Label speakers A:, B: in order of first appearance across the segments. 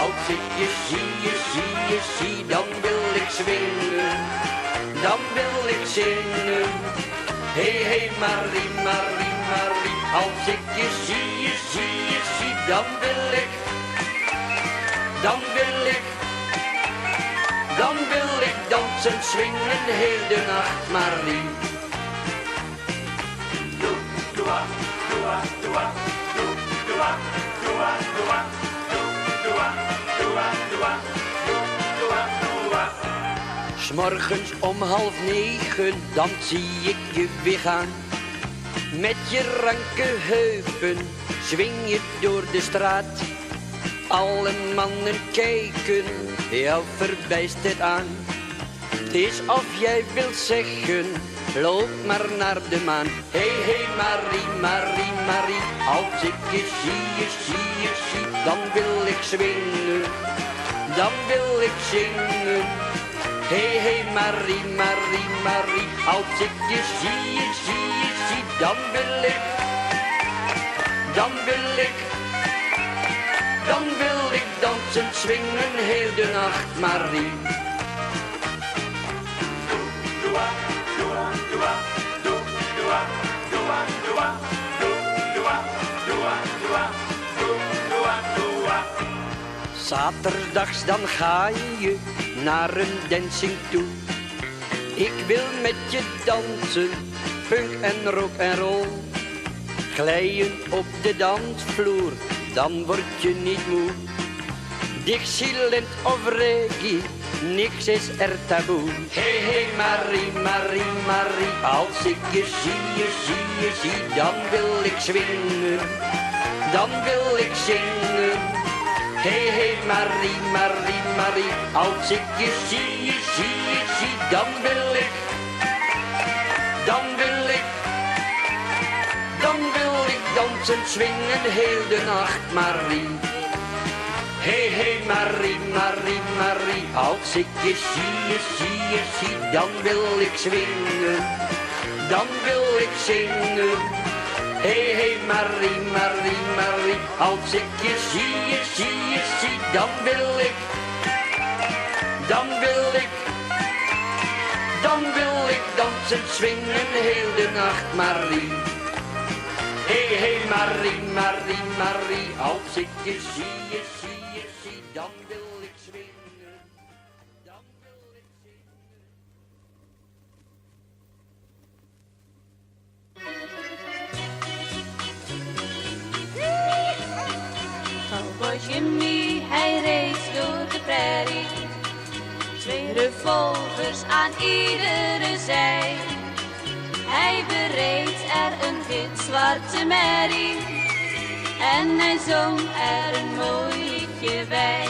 A: Als ik je zie, dan wil ik swingen. Dan wil ik zingen. Hey Marie, Marie, Marie. Als ik je zie, dan wil ik. Dan wil ik dansen, swingen heel de nacht, Marie. S'morgens om 8:30, dan zie ik je weer gaan. Met je ranke heupen, swing je door de straat. Alle mannen kijken jou verbijsterd aan. Het is of jij wilt zeggen, loop maar naar de maan. Hey Marie, Marie, Marie. Als ik je zie, dan wil ik swingen. Dan wil ik zingen. Hey Marie, Marie, Marie. Als ik je zie, dan wil ik. Dan wil ik dansen, swingen heel de nacht, Marie. Zaterdags dan ga je naar een dancing toe. Ik wil met je dansen, punk en rock en roll. Glijden op de dansvloer, dan word je niet moe. Dixieland of reggae, niks is er taboe. Hey Marie, Marie, Marie. Als ik je zie, dan wil ik swingen. Dan wil ik zingen. Hey Marie, Marie, Marie. Als ik je zie, dan wil ik. Dan wil ik dansen, swingen heel de nacht, Marie. Hey Marie, Marie, Marie. Als ik je zie, dan wil ik swingen. Dan wil ik zingen. Hey Marie, Marie, Marie. Als ik je zie, dan wil ik. Dan wil ik dansen, swingen heel de nacht, Marie. Hey Marie, Marie, Marie. Als ik je zie, dan wil ik swingen. Dan wil ik zingen.
B: Cowboy Jimmy, hij reed door de prairie. 2 revolvers aan iedere zij. Hij bereed er een gitzwarte merrie. En hij zong er een mooi liedje bij.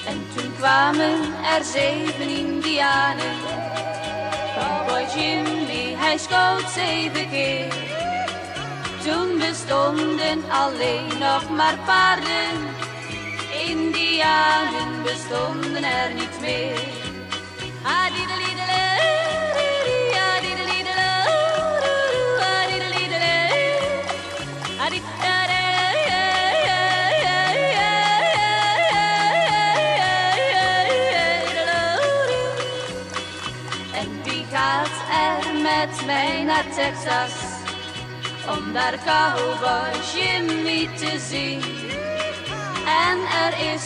B: En toen kwamen er 7 indianen. Cowboy Jimmy, hij schoot 7 keer. Toen bestonden alleen nog maar paarden. Indianen bestonden er niet meer. En wie gaat er met mij naar Texas? Om daar Cowboy Jimmy te zien. En er is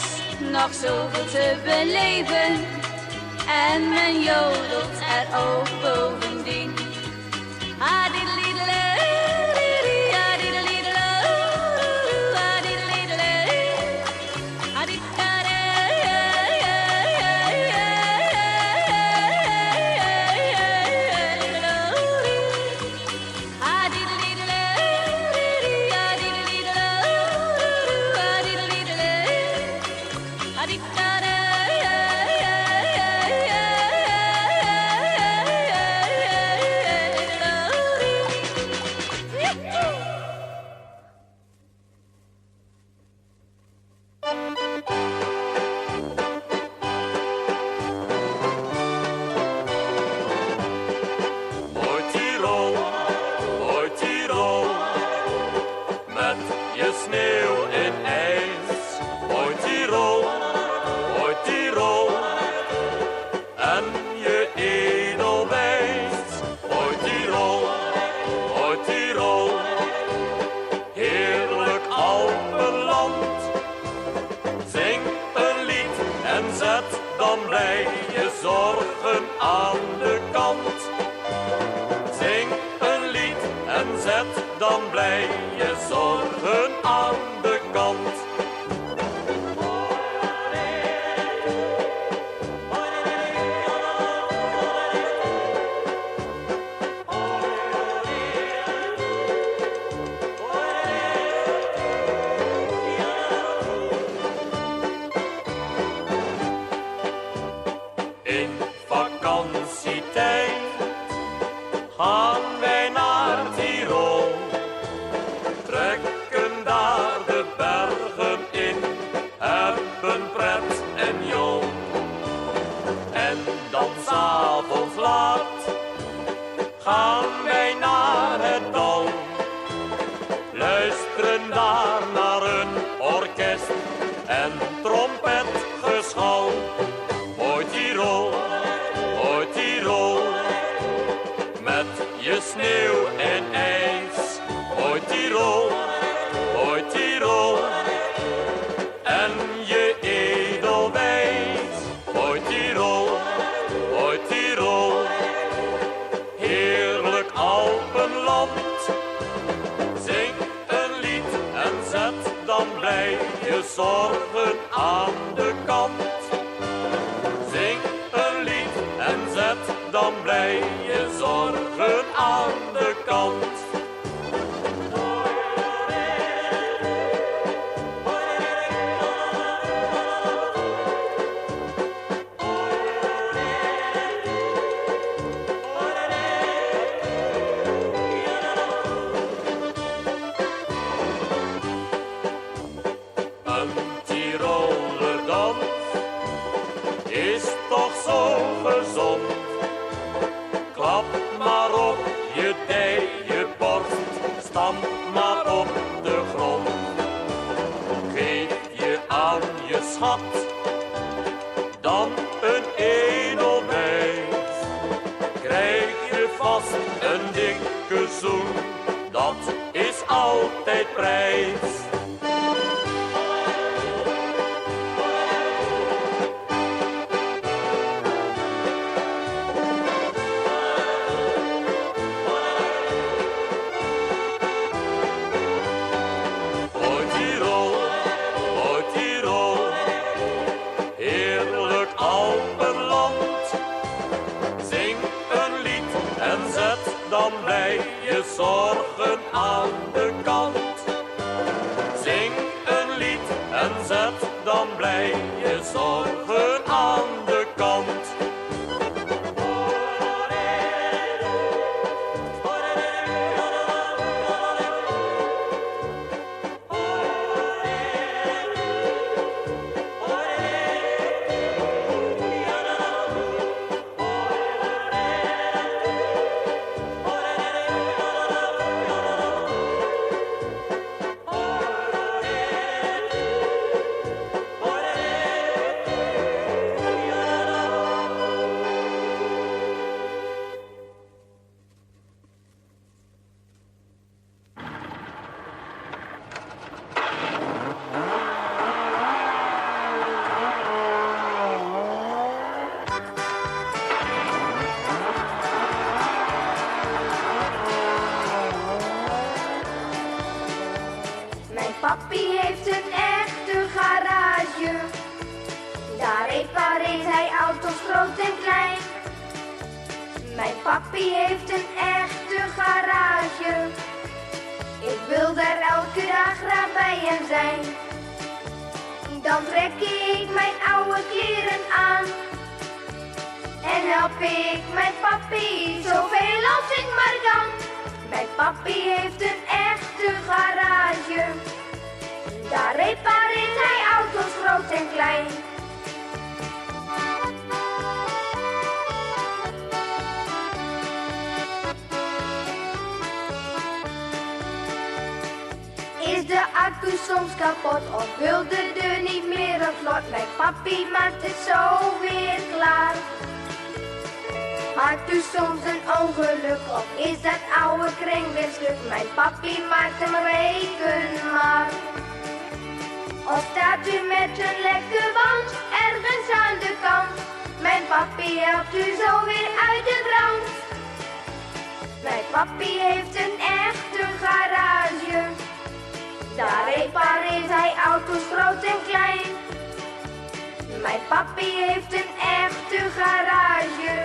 B: nog zoveel te beleven. En men jodelt er ook bovendien.
C: en trompetgeschal. Hoi Tirol, hoi Tirol, met je sneeuw en ijs. Hoi Tirol, hoi Tirol, en je edelwijs. Hoi Tirol, hoi Tirol, heerlijk Alpenland. Zing een lied en zet dan blij je zorgen aan de kant. Zing een lied en zet dan blij je zorgen aan de kant. Een Tiroler dans is toch zo gezond. Klap maar op je dij, je borst, stamp maar op de grond. Geef je aan je schat dan een edelwijs. Krijg je vast een dikke zoen, dat is altijd prijs. Hoi Tirol, hoi Tirol, heerlijk Alpenland. Zing een lied en zet dan blij je zorgen aan de kant. Zing een lied en zet dan blij je zorgen aan de kant.
D: Mijn papi heeft een echte garage. Daar repareert hij auto's groot en klein. Mijn papi heeft een echte garage. Ik wil daar elke dag graag bij hem zijn. Dan trek ik mijn oude kleren aan. En help ik mijn papi zoveel als ik maar kan. Mijn papi heeft een echte garage. Daar repareert hij auto's groot en klein. Is de accu soms kapot of wil de deur niet meer op slot? Mijn papi maakt het zo weer klaar. Maakt u soms een ongeluk of is dat oude kring weer stuk? Mijn papi maakt hem, reken maar. Of staat u met een lekke wand ergens aan de kant? Mijn papi helpt u zo weer uit de brand. Mijn papi heeft een echte garage. Daar repareert hij auto's groot en klein. Mijn papi heeft een echte garage.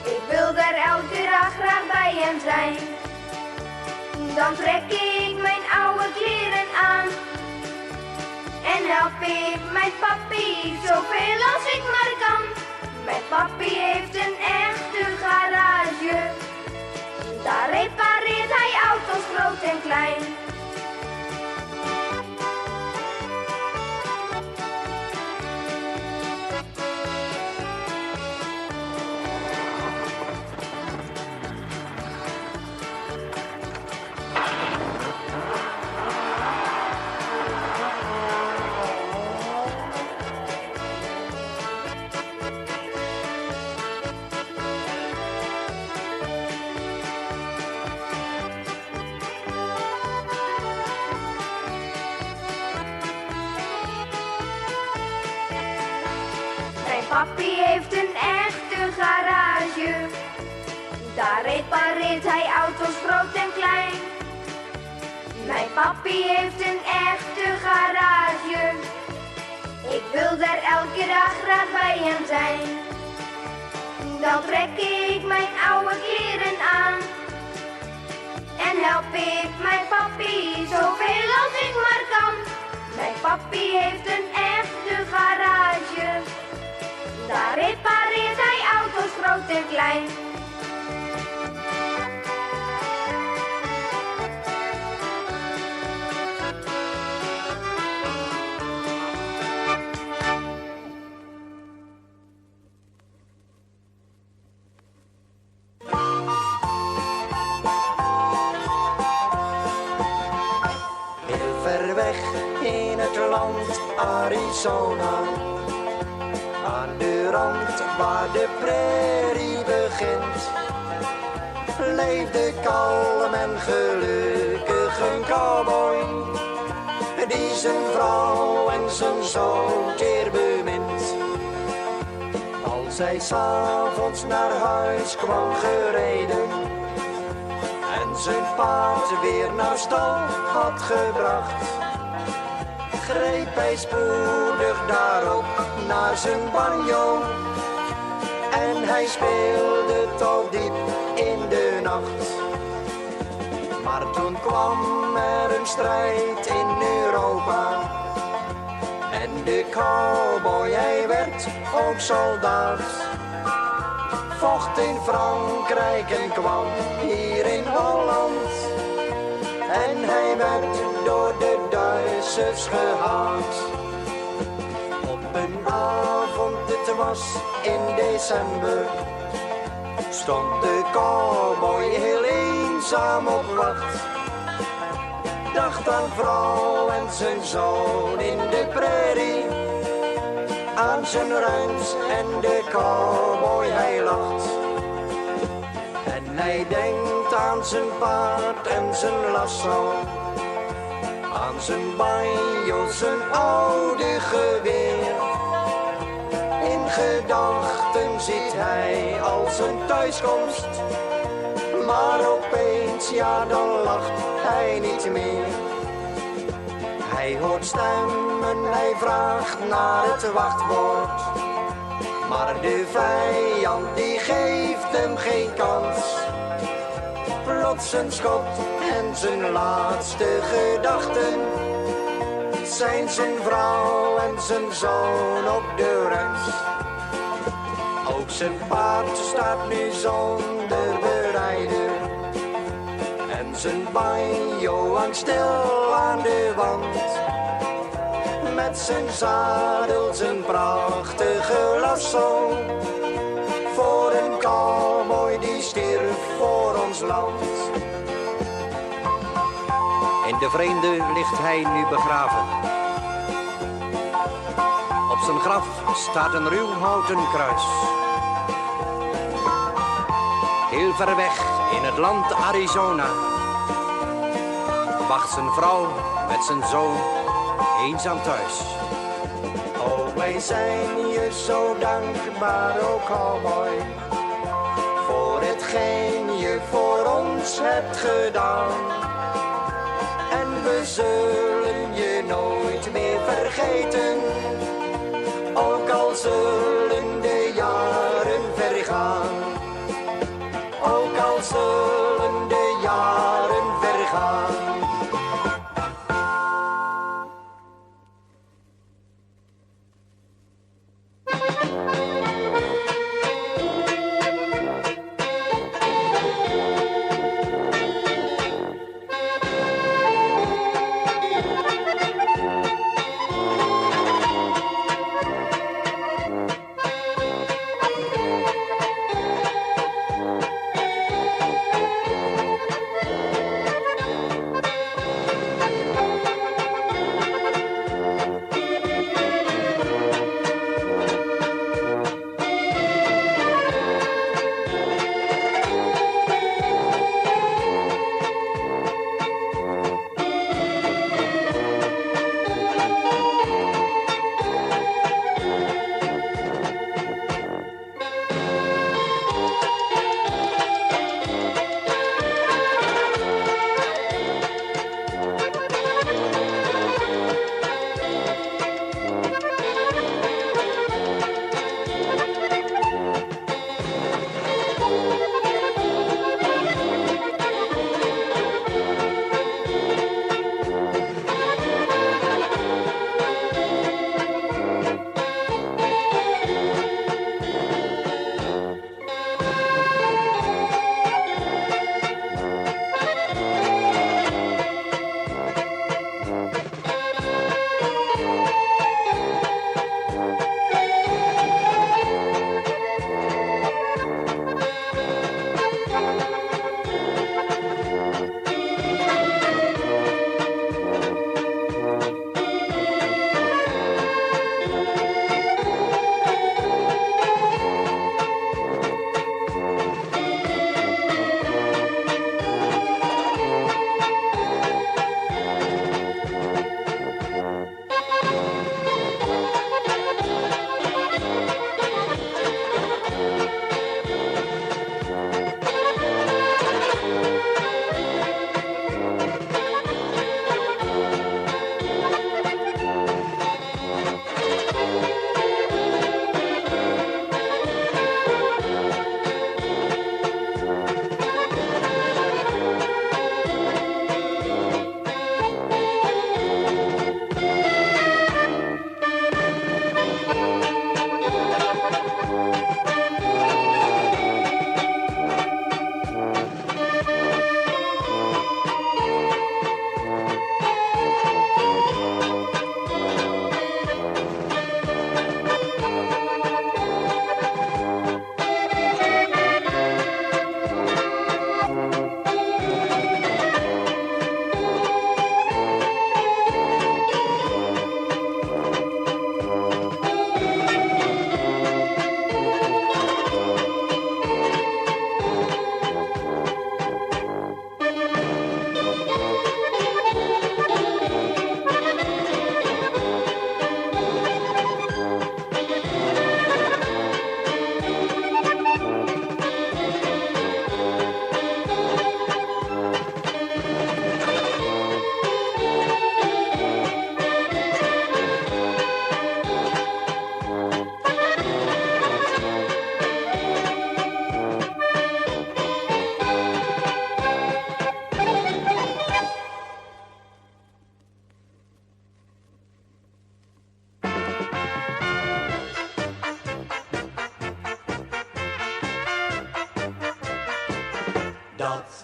D: Ik wil daar elke dag graag bij hem zijn. Dan trek ik mijn oude kleren aan. En help ik mijn papi zoveel als ik maar kan. Mijn papi heeft een echte garage. Daar repareert hij auto's groot en klein. papi heeft een echte garage. Daar repareert hij auto's groot en klein. Mijn papi heeft een echte garage. Ik wil daar elke dag graag bij hem zijn. Dan trek ik mijn oude kleren aan. En help ik mijn papi zoveel als ik maar kan. Mijn papi heeft een echte garage. Daar repareert hij auto's groot en klein.
E: Ver weg in het land Arizona, aan de rand waar de prairie begint, leefde kalm en gelukkig een cowboy, die zijn vrouw en zijn zoon teer bemint. Als hij 's avonds naar huis kwam gereden en zijn paard weer naar stal had gebracht, greep hij spoedig daarop naar zijn banjo en hij speelde tot diep in de nacht. Maar toen kwam er een strijd in Europa en de cowboy, hij werd ook soldaat. Vocht in Frankrijk en kwam hier in Holland. En hij werd door de Duitsers gehaat. Op een avond, het was in december, stond de cowboy heel eenzaam op wacht. Dacht aan vrouw en zijn zoon in de prairie, aan zijn ruins en de cowboy hij lacht. En hij denkt aan zijn paard en zijn lasso, aan zijn banjo, zijn oude geweer. In gedachten ziet hij al zijn thuiskomst, maar opeens, ja, dan lacht hij niet meer. Hij hoort stemmen, hij vraagt naar het wachtwoord, maar de vijand die geeft hem geen kans. Plots een schot en zijn laatste gedachten zijn zijn vrouw en zijn zoon op de rens. Ook zijn paard staat nu zonder berijder en zijn banjo hangt stil aan de wand. Met zijn zadel, zijn prachtige lasso, voor een cowboy die stierf voor ons land.
F: In de vreemde ligt hij nu begraven. Op zijn graf staat een ruw houten kruis. Heel ver weg in het land Arizona wacht zijn vrouw met zijn zoon eenzaam thuis.
E: Oh, wij zijn je zo dankbaar, oh cowboy, voor hetgeen je voor ons hebt gedaan. En we zullen je nooit meer vergeten, ook al zullen de jaren vergaan. Ook al zullen de jaren vergaan.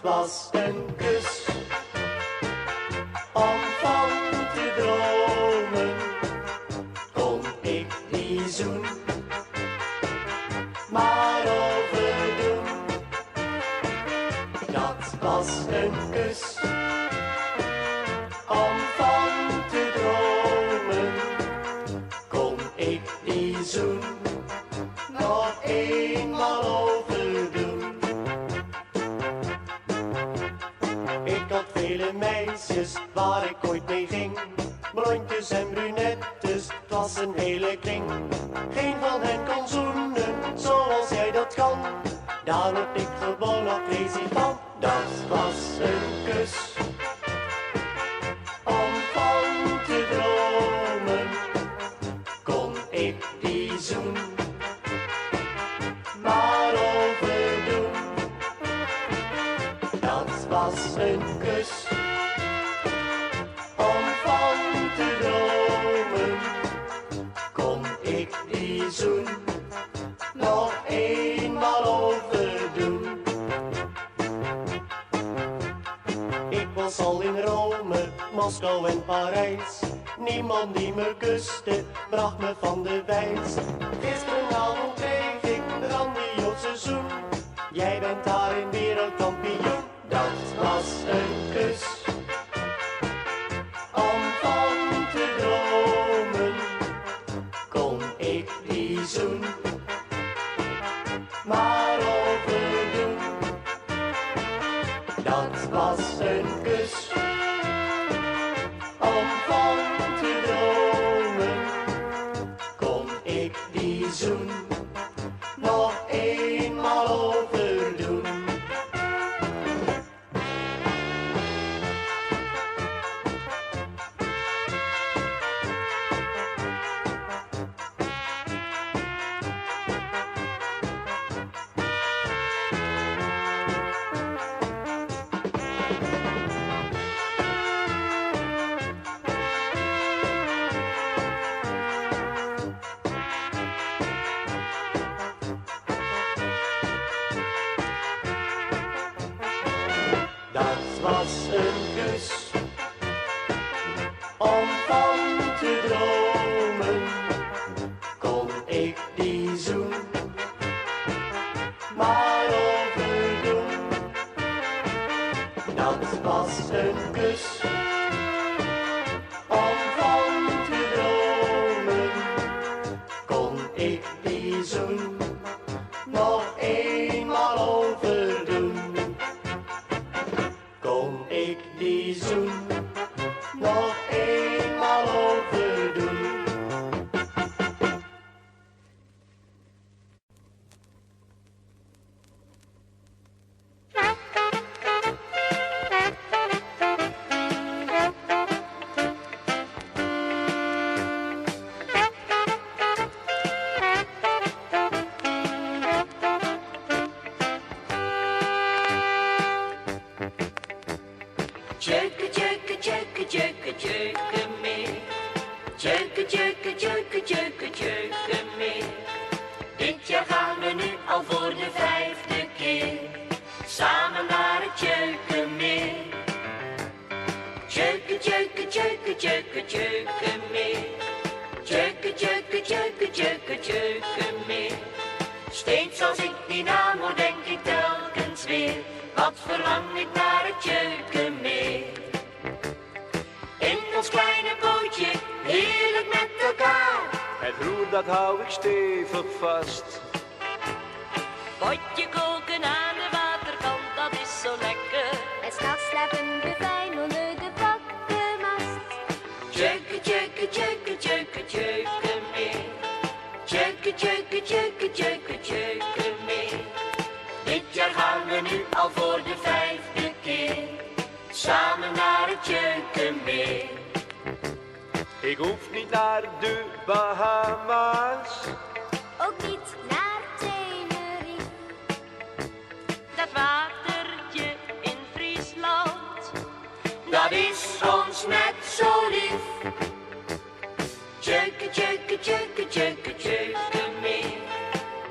E: was een kus om van te dromen. Kon ik die zoen maar overdoen. Dat was een kus om van te dromen. Kon ik die zoen nog eenmaal overdoen. Ik had vele meisjes waar ik ooit mee ging. Blondjes en brunettes, het was een hele kring. Geen van hen kon zoenen zoals jij dat kan. Daar word ik gewoon nog crazy van. Dat was een kus om van te dromen. Kon ik die zoen maar overdoen. Dat was een kus om van te dromen. Kon ik die zoen nog eenmaal overdoen. Ik was al in Rome, Moskou en Parijs. Niemand die me kuste, bracht me van de wijs. Gisteravond kreeg ik een grandioze zoen. Jij bent daar een wereldkampioen. Dat was een kus om van te dromen. Kon ik die zoen maar overdoen. Dat was een kus om van te dromen. Kon ik die zoen nog eenmaal overdoen. Dat was een kus om van te dromen. Kon ik die zoen maar overdoen. Dat was een kus om van te dromen. Kon ik die zoen nog eenmaal overdoen. Kon ik die zoen nog eenmaal overdoen.
B: Tjeuke, tjeuke, tjeuke, tjeuke, tjeuke meer. Tjeuke, tjeuke, tjeuke, tjeuke, tjeuke meer. Dit jaar gaan we nu al voor de 5e keer samen naar het Tjeukenmeer. Tjeuke, tjeuke, tjeuke, tjeuke, tjeuke meer. Tjeuke, tjeuke, tjeuke, tjeuke, tjeuke meer. Steeds als ik die naam hoor, denk ik telkens weer. Wat verlang ik naar het Tjeukenmeer. In ons kleine bootje, heerlijk met elkaar.
G: Het roer dat hou ik stevig vast.
B: Potje koken aan de waterkant, dat is zo lekker.
D: En s'nachts slapen we fijn onder de bakkenmast.
B: Tjeuke, tjeuke, tjeuke, tjeuke, Tjeukenmeer. Tjeuke, tjeuke, tjeuke, tjeuke, Tjeukenmeer. Dit jaar gaan we nu al voor de 5e keer samen naar het Tjeukenmeer.
G: Ik hoef niet naar de Bahama's.
D: Ook niet naar Tenerife.
B: Dat watertje in Friesland, dat is ons net zo lief. Tjeuke, tjeuke, tjeuke, tjeuke, Tjeukenmeer.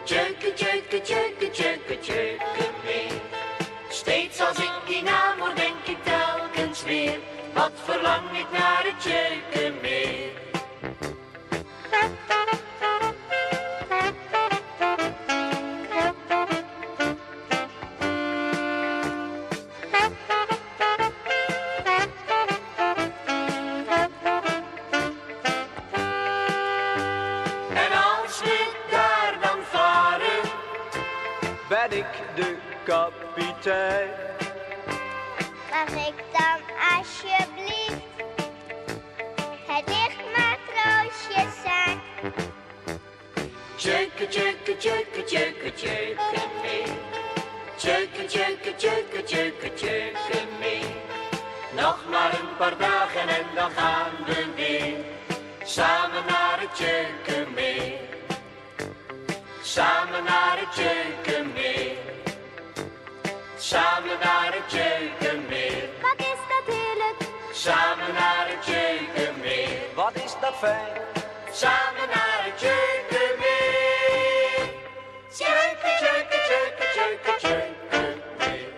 B: Tjeuke, tjeuke, tjeuke, tjeuke, Tjeukenmeer. Steeds als ik
C: verlang ik naar het Tjeukenmeer. En als we daar dan varen,
G: Ben ik de kapitein?
D: Mag ik dan alsjeblieft het dichtmatroosje zijn?
C: Tjeuken, tjeuken, tjeuken, tjeuken, Tjeukenmeer. Tjeuken, tjeuken, tjeuken, tjeuken, Tjeukenmeer. Nog maar een paar dagen en dan gaan we weer samen naar het Tjeukenmeer. Samen naar het Tjeukenmeer. Samen naar het Tjeukenmeer.
D: Wat is dat heerlijk?
C: Samen naar het Tjeukenmeer.
G: Wat is dat fijn?
C: Samen naar het Tjeukenmeer. Tjeuken, tjeuken, tjeuken, tjeuken, Tjeukenmeer.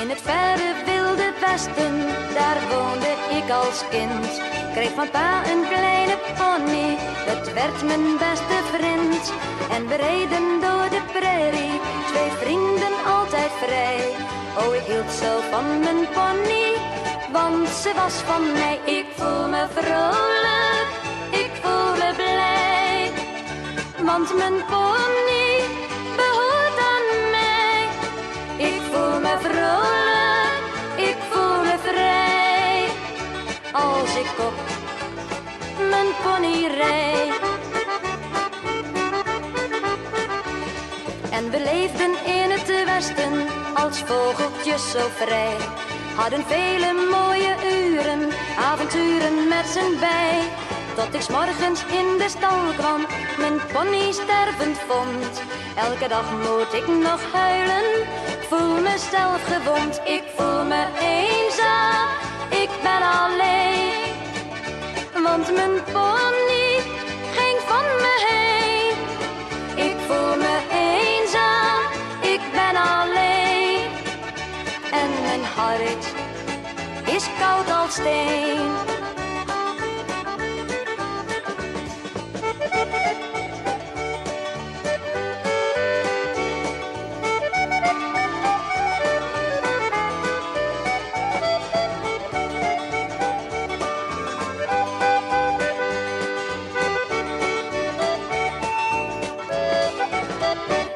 B: In het verre wilde westen, daar woonde ik als kind. Kreeg van pa een kleine pony, het werd mijn beste vriend. En we reden door de prairie, twee vrienden altijd vrij. Oh, ik hield zo van mijn pony, want ze was van mij. Ik voel me vrolijk, ik voel me blij, want mijn pony behoort aan mij. Ik voel me vrolijk, ik voel me vrij, als ik op mijn pony rijd. En we leefden in het westen als vogeltjes zo vrij. Hadden vele mooie uren, avonturen met z'n bij. Tot ik 's morgens in de stal kwam, mijn pony stervend vond. Elke dag moet ik nog huilen, ik voel mezelf gewond. Ik voel me eenzaam, ik ben alleen, want mijn pony ging van me heen. Ik voel me eenzaam, ik ben alleen, en mijn hart is koud als steen.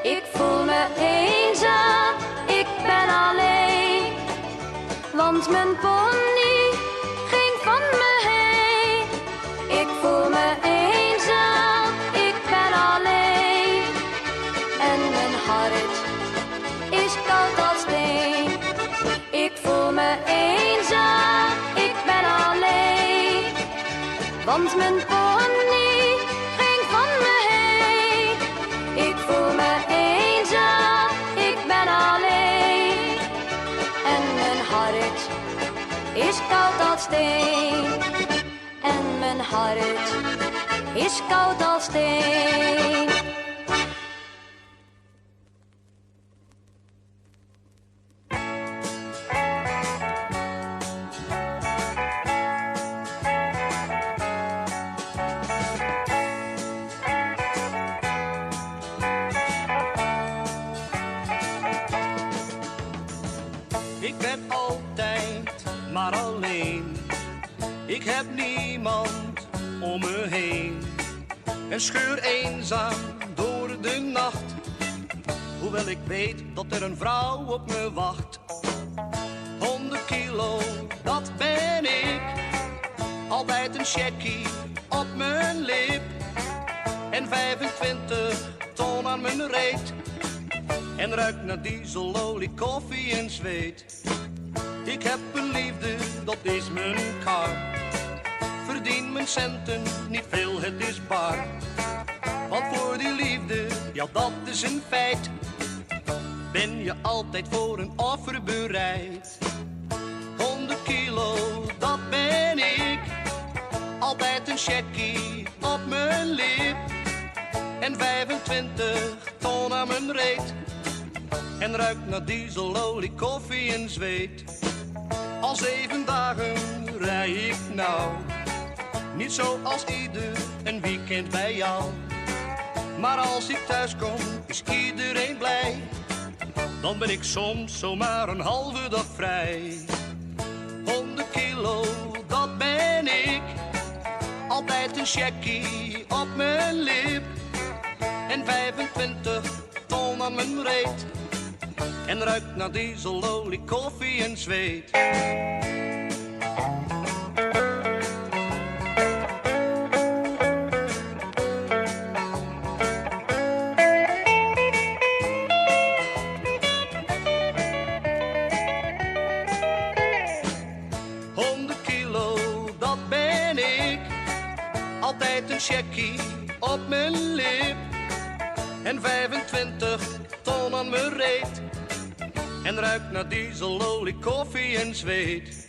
B: Ik voel me eenzaam, ik ben alleen, want mijn pony ging van me heen. Ik voel me eenzaam, ik ben alleen, en mijn hart is koud als steen. Ik voel me eenzaam, ik ben alleen, want mijn pony ging van me heen. Ik voel me eenzaam, ik ben alleen, en mijn hart is koud als steen. En mijn hart is koud als steen.
H: Ik ben altijd maar alleen. Ik heb niemand om me heen. En scheur eenzaam door de nacht. Hoewel ik weet dat er een vrouw op me wacht. 100 kilo, dat ben ik. Altijd een checkie op mijn lip. En 25 ton aan mijn reet. En ruikt naar diesel, olie, koffie en zweet. Ik heb een liefde, dat is mijn kar. Verdien mijn centen, niet veel, het is bar. Want voor die liefde, ja dat is een feit. Ben je altijd voor een offer bereid. 100 kilo, dat ben ik. Altijd een checkie op mijn lip. en 25 ton aan mijn reet. En ruikt naar diesel, olie, koffie en zweet. Al 7 dagen rij ik nou, niet zoals ieder een weekend bij jou. Maar als ik thuis kom is iedereen blij, dan ben ik soms zomaar een halve dag vrij. 100 kilo, dat ben ik, altijd een checkie op mijn lip. En 25 ton aan mijn reet, en ruikt naar diesel, olie, koffie en zweet. Altijd een checkie op mijn lip. En 25 ton aan mijn reet, en ruikt naar diesel, olie, koffie en zweet.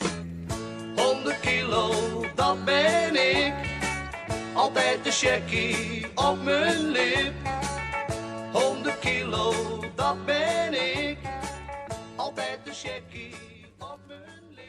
H: 100 kilo, dat ben ik, altijd een checkie op mijn lip. 100 kilo, dat ben ik, altijd een checkie op mijn lip.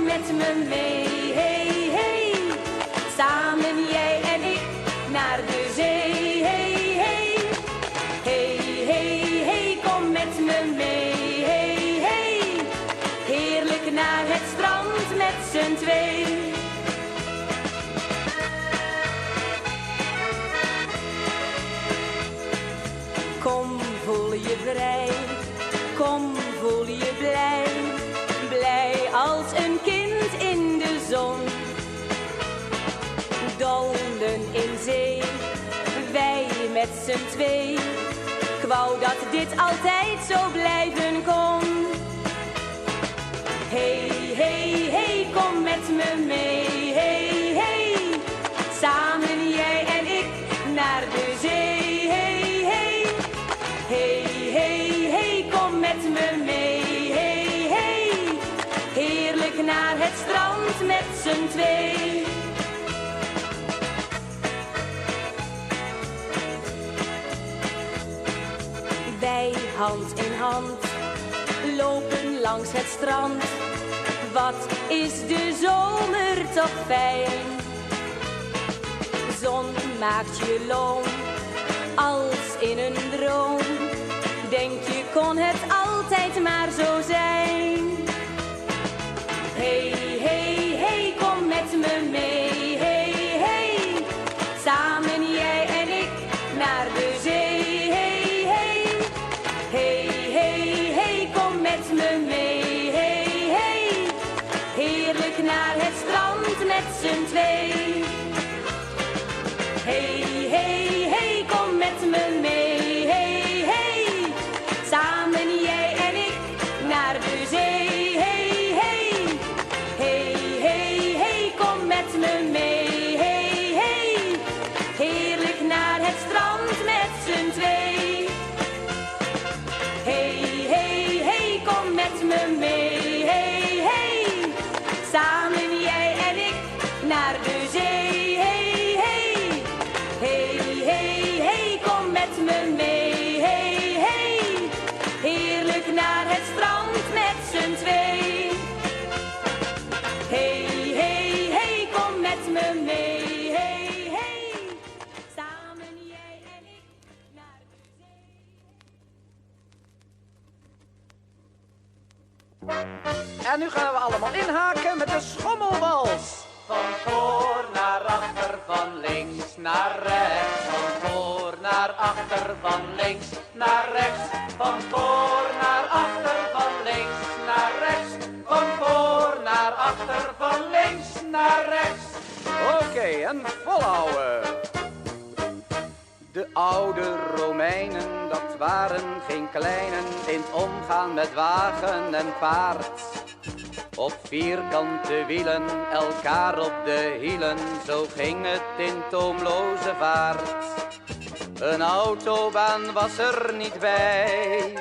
B: Met me mee, hey, hey. Samen jij en ik naar de zee, hey, hey. Hey, hey, hey, kom met me mee, hey, hey. Heerlijk naar het strand met z'n twee. Kom, voel je vrij, kom, voel je blij. Blij als een kind in de zon. Dolen in zee, wij met z'n twee. Ik wou dat dit altijd zo blijven kon. Hey, hey, hey, kom met me mee, hey, hey. Samen jij en ik naar de zee, hey, hey. Hey, hey, hey, kom met me mee. Heerlijk naar het strand met z'n twee. Wij hand in hand lopen langs het strand. Wat is de zomer toch fijn. Zon maakt je loom als in een droom. Denk je kon het altijd maar zo zijn. Hey, hey, hey, kom met me mee, hey, hey. Samen jij en ik naar de zee, hey, hey. Hey, hey, hey, kom met me mee, hey, hey. Heerlijk naar het strand met z'n twee. Hey, hey, hey, kom met me mee, hey, hey. Samen jij en ik naar de zee. Me mee, hey, hey. Heerlijk naar het strand met z'n twee. Hey, hey, hey, kom met me mee, hey, hey. Samen jij en ik naar de zee, hey, hey. Hey, hey, hey, kom met me mee, hey, hey. Heerlijk naar het strand met z'n twee. Hey, hey, hey, kom met me mee, hey, hey. Samen jij en ik naar de zee.
I: En nu gaan we allemaal inhaken met de schommelwals.
J: Van voor naar achter, van links naar rechts. Van voor naar achter, van links naar rechts. Van voor naar achter, van links naar rechts. Van voor naar achter, van links naar rechts.
I: Oké, en volhouden. De oude Romeinen, dat waren geen kleinen in het omgaan met wagen en paard. Op vierkante wielen, elkaar op de hielen, zo ging het in toomloze vaart. Een autobaan was er niet bij,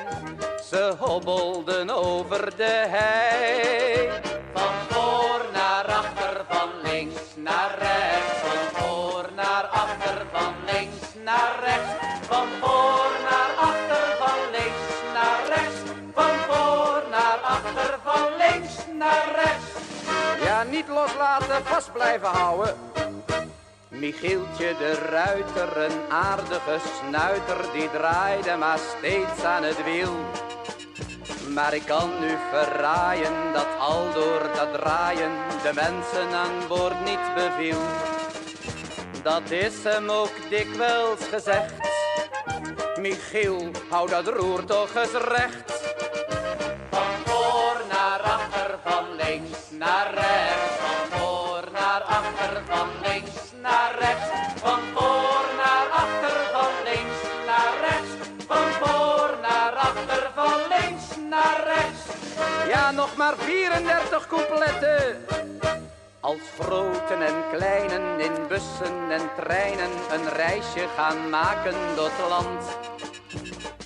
I: ze hobbelden over de hei.
J: Van voor naar achter, van links naar rechts, van voor naar achter, van links naar rechts, van voor naar achter, van links naar rechts, van voor naar achter, van links naar rechts.
I: Ja, niet loslaten, vast blijven houden. Michieltje de Ruiter, een aardige snuiter, die draaide maar steeds aan het wiel. Maar ik kan nu verraaien dat al door dat draaien de mensen aan boord niet beviel. Dat is hem ook dikwijls gezegd. Michiel, hou dat roer toch eens recht.
J: Van voor naar achter, van links naar rechts, van voor naar achter, van links naar rechts, van voor naar achter, van links naar rechts, van voor naar achter, van links naar rechts.
I: Ja, nog maar 34 coupletten. Als groten en kleinen in bussen en treinen een reisje gaan maken door het land.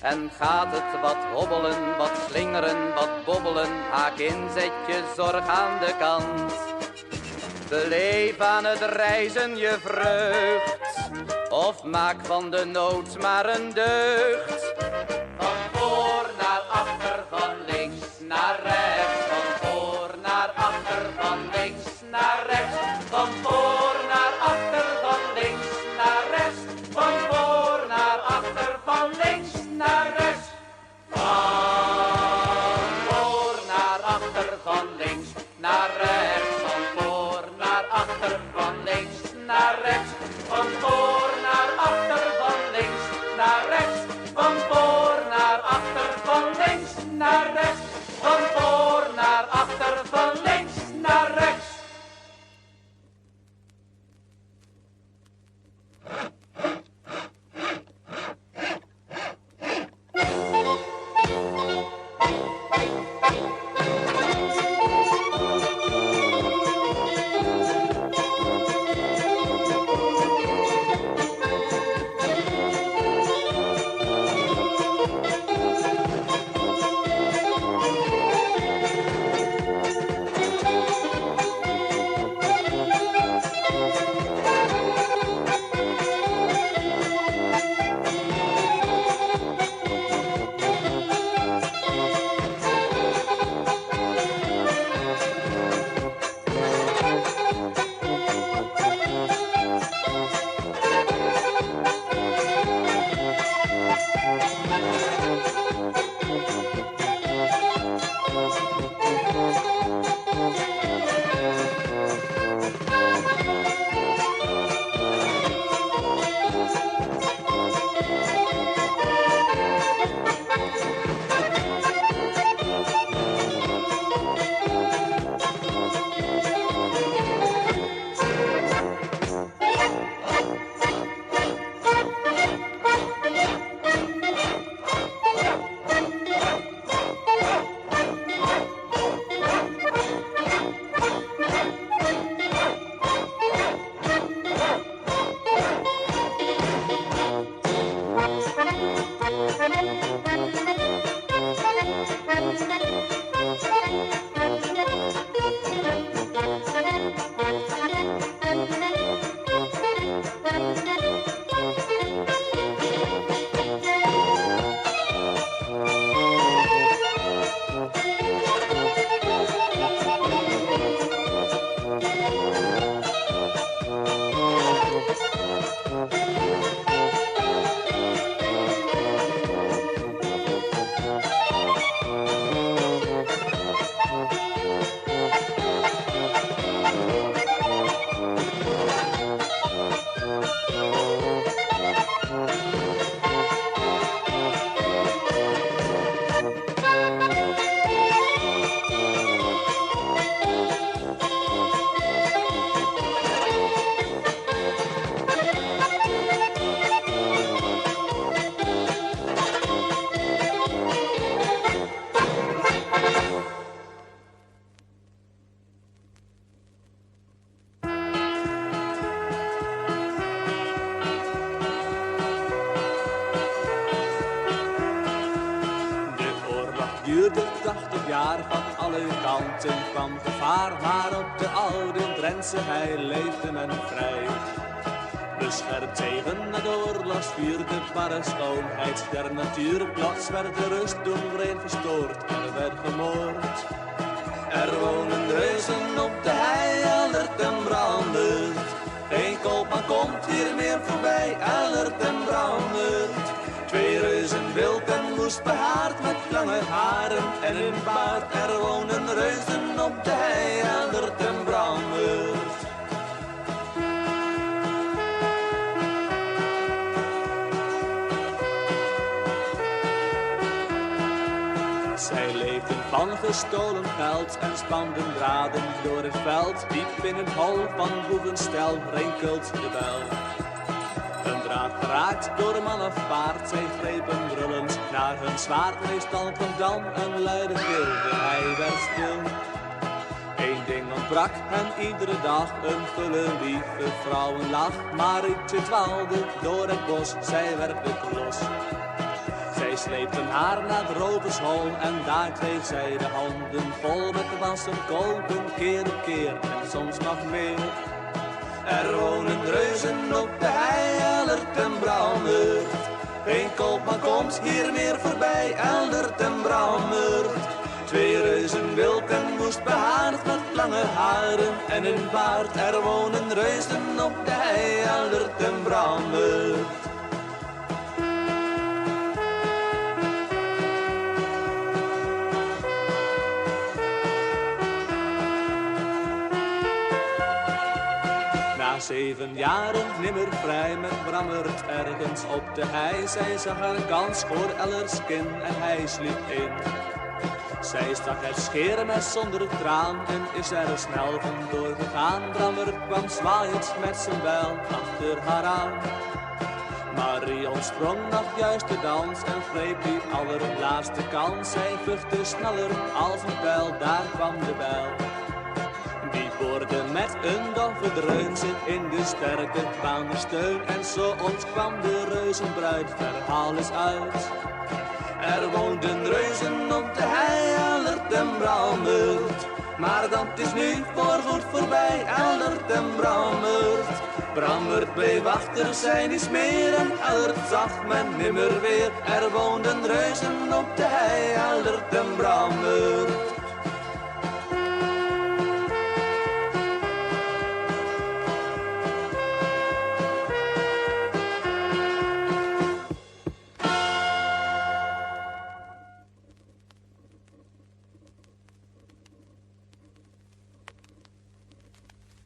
I: En gaat het wat hobbelen, wat slingeren, wat bobbelen, haak in, zet je zorg aan de kant. Beleef aan het reizen je vreugd, of maak van de nood maar een deugd.
J: Van voor naar achter, van links naar rechts, van voor naar achter, van links naar rechts, van voor naar achter, van links naar rechts, van voor naar achter, van links naar rechts. Van voor naar achter, van links naar rechts, van voor naar achter, van links naar rechts, van voor naar achter, van links naar rechts, van voor naar achter, van links naar rechts, van voor naar achter, van links naar rechts.
K: elkaar van alle kanten kwam gevaar, maar op de oude Drentse hei leefde men vrij. Beschermd tegen het oorlogsvuur, de barre schoonheid der natuur. Plots werd de rust door vreemd verstoord, er werd gemoord. Er wonen reuzen op de hei, Ellert en Brandert. Geen koopman komt hier meer voorbij, Ellert en Brandert. Twee reuzen wild en woest behaard met lange haren en een baard. Er wonen reuzen op de hei, Ellert en Brandert. Zij leefden van gestolen geld en spanden draden door het veld. Diep in het hol van boevenstel rinkelt de bel. Een draad geraakt door man of paard, zij grepen brullend naar hun zwaard. Meestal kwam dan een luide gil, de hei werd stil. Eén ding ontbrak hen iedere dag, een gulle lieve vrouwenlach. Marietje dwaalde door het bos, zij werd de klos. Zij sleepten haar naar het rovershol en daar kreeg zij de handen vol met wassen, koken, keer op keer en soms nog meer. Er wonen reuzen op de hei, Ellert en Brandert. Geen koopman komt hier meer voorbij, Ellert en Brandert. Twee reuzen wild en woest behaard met lange haren en een baard. Er wonen reuzen op de hei, Ellert en Brandert. Na 7 jaren nimmer vrij met Brammert ergens op de hei. Zij zag haar kans voor Ellerts kin en hij sliep in. Zij stak het scheermes zonder traan en is er snel vandoor gegaan. Brammert kwam zwaaiend met zijn bijl achter haar aan. Marie ontsprong nog juist de dans en greep die allerlaatste kans. Zij vluchtte sneller als een pijl, daar kwam de bijl. Die boorde met een doffe dreun zit in de sterke steun. En zo ontkwam de reuzenbruid, verhaal is uit. Er woonden reuzen op de hei, Ellert en Brandert. Maar dat is nu voorgoed voorbij, Ellert en Brandert. Brammert bleef achter zijn is meer en Ellert zag men nimmer weer. Er woonden reuzen op de hei, Ellert en Brandert.